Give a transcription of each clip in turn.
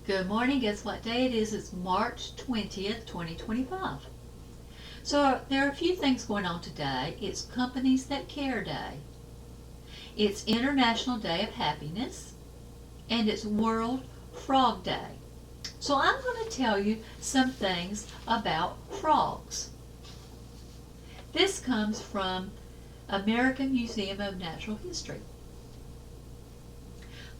Good morning. Guess what day it is? It's March 20th, 2025. So there are a few things going on today. It's Companies That Care Day. It's International Day of Happiness. And it's World Frog Day. So I'm going to tell you some things about frogs. This comes from American Museum of Natural History.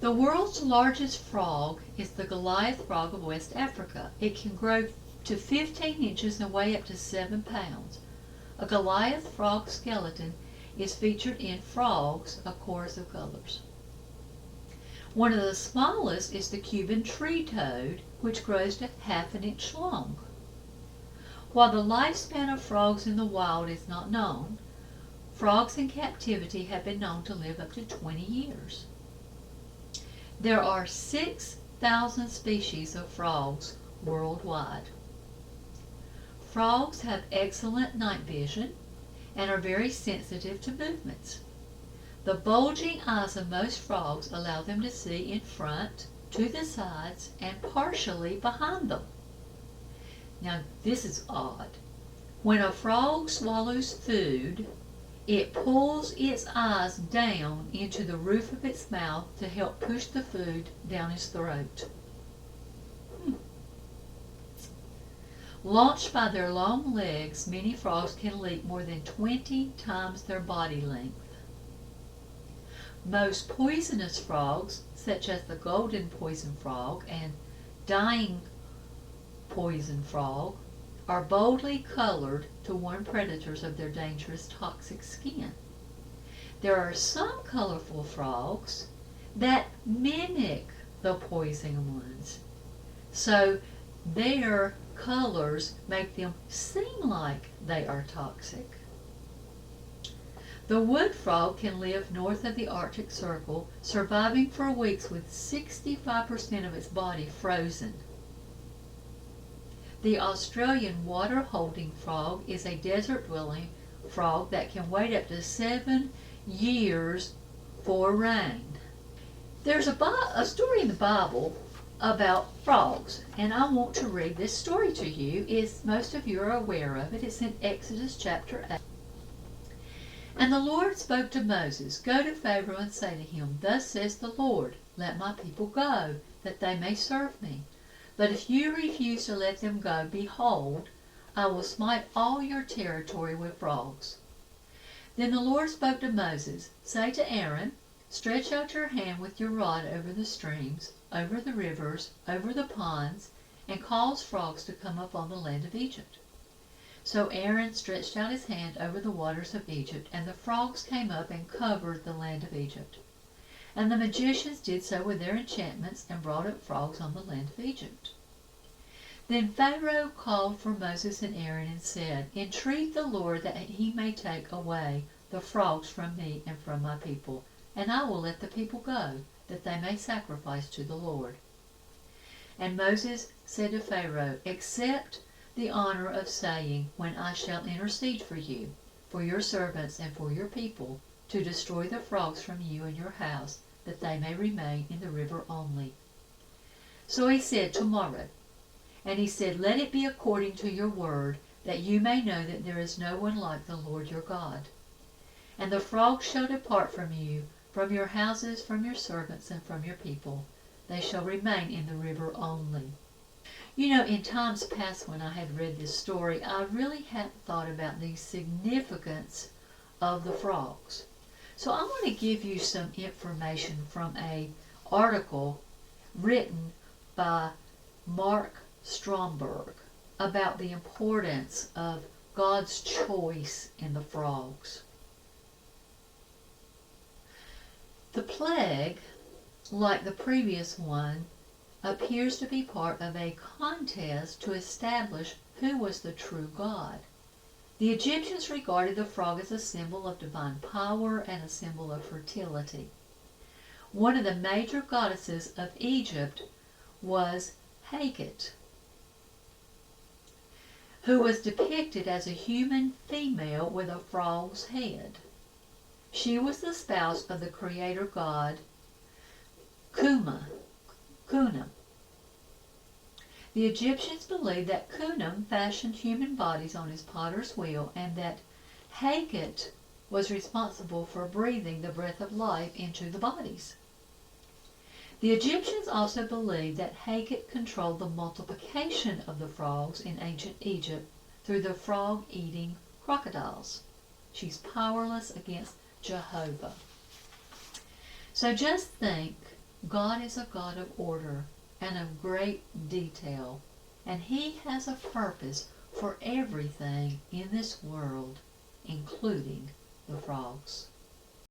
The world's largest frog is the Goliath frog of West Africa. It can grow to 15 inches and weigh up to 7 pounds. A Goliath frog skeleton is featured in Frogs, A Chorus of Colors. One of the smallest is the Cuban tree toad, which grows to half an inch long. While the lifespan of frogs in the wild is not known, frogs in captivity have been known to live up to 20 years. There are 6,000 species of frogs worldwide. Frogs have excellent night vision and are very sensitive to movements. The bulging eyes of most frogs allow them to see in front, to the sides, and partially behind them. Now this is odd. When a frog swallows food, it pulls its eyes down into the roof of its mouth to help push the food down its throat. Launched by their long legs, many frogs can leap more than 20 times their body length. Most poisonous frogs, such as the golden poison frog and dying poison frog, are boldly colored to warn predators of their dangerous toxic skin. There are some colorful frogs that mimic the poison ones, so their colors make them seem like they are toxic. The wood frog can live north of the Arctic Circle, surviving for weeks with 65% of its body frozen. The Australian water-holding frog is a desert-dwelling frog that can wait up to 7 years for rain. There's a story in the Bible about frogs, and I want to read this story to you. Most of you are aware of it. It's in Exodus chapter 8. And the Lord spoke to Moses, "Go to Pharaoh and say to him, Thus says the Lord, let my people go, that they may serve me. But if you refuse to let them go, behold, I will smite all your territory with frogs." Then the Lord spoke to Moses, "Say to Aaron, stretch out your hand with your rod over the streams, over the rivers, over the ponds, and cause frogs to come up on the land of Egypt." So Aaron stretched out his hand over the waters of Egypt, and the frogs came up and covered the land of Egypt. And the magicians did so with their enchantments and brought up frogs on the land of Egypt. Then Pharaoh called for Moses and Aaron and said, "Entreat the Lord that he may take away the frogs from me and from my people, and I will let the people go, that they may sacrifice to the Lord." And Moses said to Pharaoh, "Accept the honor of saying, when I shall intercede for you, for your servants and for your people, to destroy the frogs from you and your house, that they may remain in the river only." So he said, "Tomorrow." And he said, "Let it be according to your word, that you may know that there is no one like the Lord your God. And the frogs shall depart from you, from your houses, from your servants, and from your people. They shall remain in the river only." You know, in times past when I had read this story, I really hadn't thought about the significance of the frogs. So I want to give you some information from an article written by Mark Stromberg about the importance of God's choice in the frogs. The plague, like the previous one, appears to be part of a contest to establish who was the true God. The Egyptians regarded the frog as a symbol of divine power and a symbol of fertility. One of the major goddesses of Egypt was Heket, who was depicted as a human female with a frog's head. She was the spouse of the creator god Kuna. The Egyptians believed that Khnum fashioned human bodies on his potter's wheel and that Heket was responsible for breathing the breath of life into the bodies. The Egyptians also believed that Heket controlled the multiplication of the frogs in ancient Egypt through the frog-eating crocodiles. She's powerless against Jehovah. So just think, God is a God of order and of great detail, and He has a purpose for everything in this world, including the frogs.